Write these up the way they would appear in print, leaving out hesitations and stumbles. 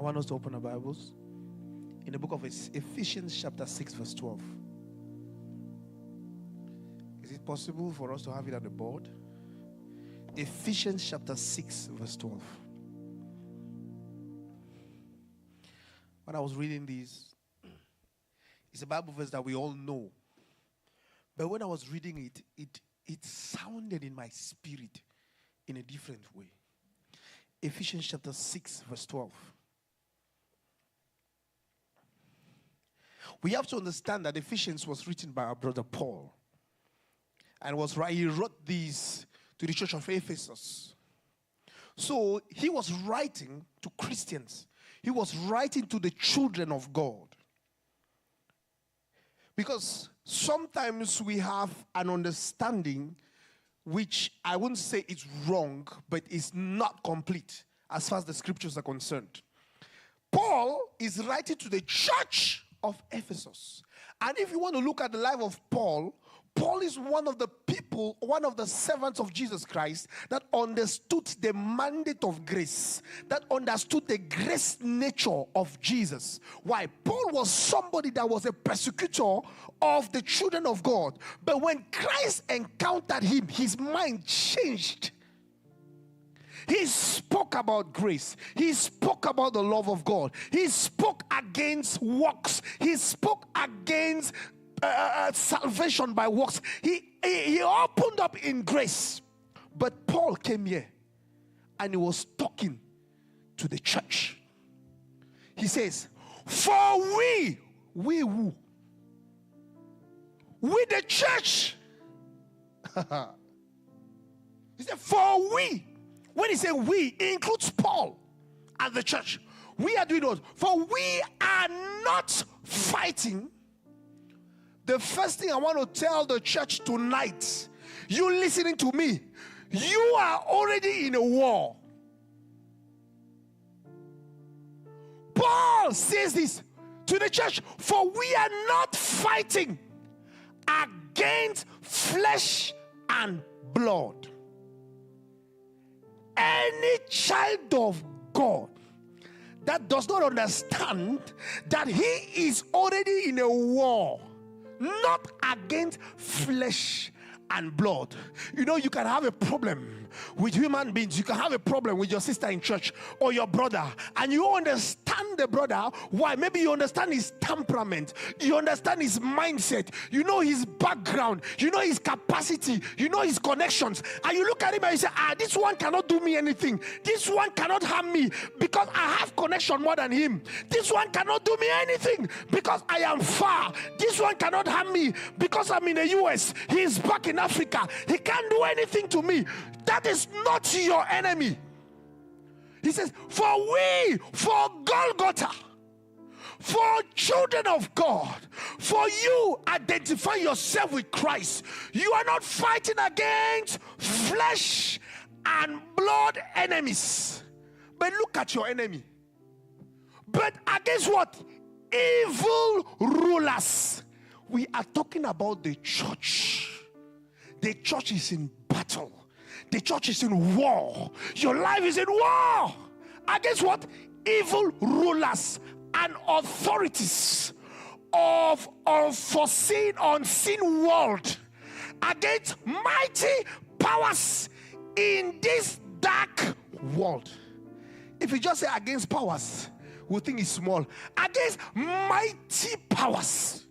I want us to open our Bibles in the book of Ephesians chapter 6 verse 12. Is it possible for us to have it on the board? Ephesians chapter 6 verse 12. When I was reading this, it's a Bible verse that we all know. But when I was reading it sounded in my spirit in a different way. Ephesians chapter 6 verse 12. We have to understand that Ephesians was written by our brother Paul. And he wrote these to the church of Ephesus. So he was writing to Christians. He was writing to the children of God. Because sometimes we have an understanding which I wouldn't say it's wrong, but it's not complete as far as the scriptures are concerned. Paul is writing to the church of Ephesus. And if you want to look at the life of Paul, Paul is one of the people, one of the servants of Jesus Christ that understood the mandate of grace, that understood the grace nature of Jesus. Why? Paul was somebody that was a persecutor of the children of God. But when Christ encountered him, his mind changed. He spoke about grace. He spoke about the love of God. He spoke against works. He spoke against salvation by works. He opened up in grace. But Paul came here and he was talking to the church. He says, for we who? We the church. He said, for we. When he said we, it includes Paul and the church. We are doing what? For we are not fighting. The first thing I want to tell the church tonight, you listening to me, you are already in a war. Paul says this to the church, for we are not fighting against flesh and blood. Any child of God that does not understand that he is already in a war, not against flesh and blood. You know, you can have a problem with human beings. You can have a problem with your sister in church or your brother, and you understand the brother. Why? Maybe you understand his temperament, you understand his mindset, you know his background, you know his capacity, you know his connections, and you look at him and you say, this one cannot do me anything, this one cannot harm me because I have connection more than him, this one cannot do me anything because I am far, this one cannot harm me because I'm in the US, he's back in Africa, he can't do anything to me. That is not your enemy. He says, for Golgotha, for children of God, for you identify yourself with Christ. You are not fighting against flesh and blood enemies. But look at your enemy. But against what? Evil rulers. We are talking about the church. The church is in battle. The church is in war. Your life is in war. Against what? Evil rulers and authorities of foreseen, unseen world. Against mighty powers in this dark world. If you just say against powers, we think it's small. Against mighty powers.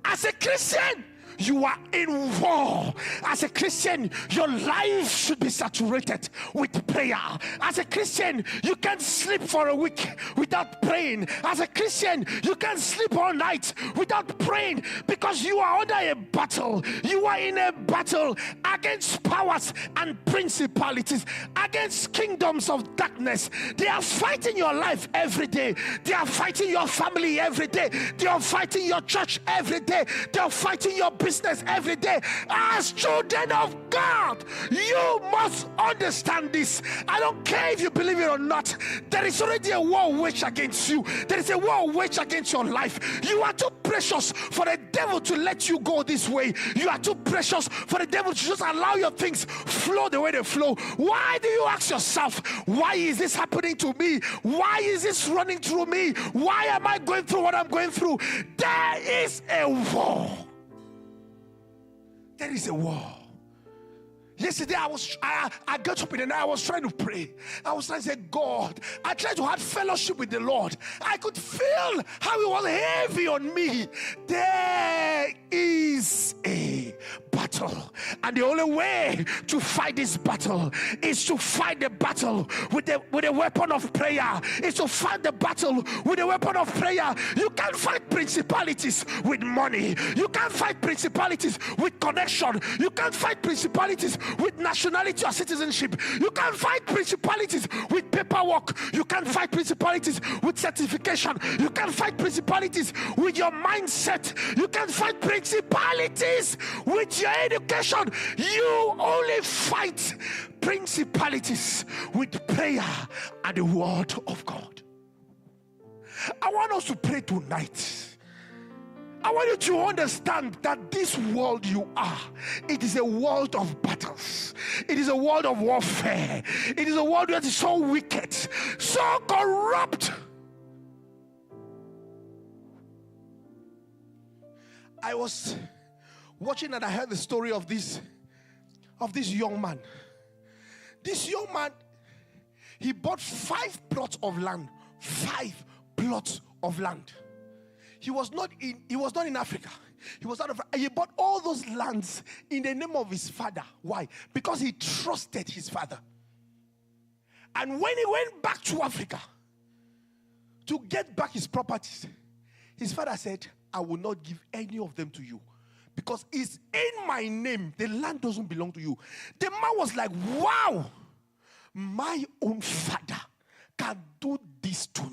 As a Christian, you are in war. As a Christian, your life should be saturated with prayer. As a Christian, you can't sleep for a week without praying. As a Christian, you can't sleep all night without praying, because you are under a battle. You are in a battle against powers and principalities, against kingdoms of darkness. They are fighting your life every day. They are fighting your family every day. They are fighting your church every day. They are fighting your business every day. As children of God, you must understand this. I don't care if you believe it or not. There is already a war waged against you. There is a war waged against your life. You are too precious for the devil to let you go this way. You are too precious for the devil to just allow your things flow the way they flow. Why do you ask yourself, why is this happening to me? Why is this running through me? Why am I going through what I'm going through? There is a war. There is a war. Yesterday I got up in the night. I was trying to pray. I was trying to say, God, I tried to have fellowship with the Lord. I could feel how it was heavy on me. There is a battle, and the only way to fight this battle is to fight the battle with a weapon of prayer. Is to fight the battle with a weapon of prayer. You can't fight principalities with money. You can't fight principalities with connection. You can't fight principalities with nationality or citizenship. You can't fight principalities with paperwork. You can't fight principalities with certification. You can't fight principalities with your mindset. You can't fight principalities with your education. You only fight principalities with prayer and the word of God. I want us to pray tonight. I want you to understand that this world you are, it is a world of battles. It is a world of warfare. It is a world that is so wicked, so corrupt. I was watching and I heard the story of this young man. This young man, he bought 5 plots of land. 5 plots of land. He was not in Africa. He was out of. He bought all those lands in the name of his father. Why? Because he trusted his father. And when he went back to Africa to get back his properties, his father said, I will not give any of them to you, because it's in my name. The land doesn't belong to you. The man was like, wow, my own father can do this to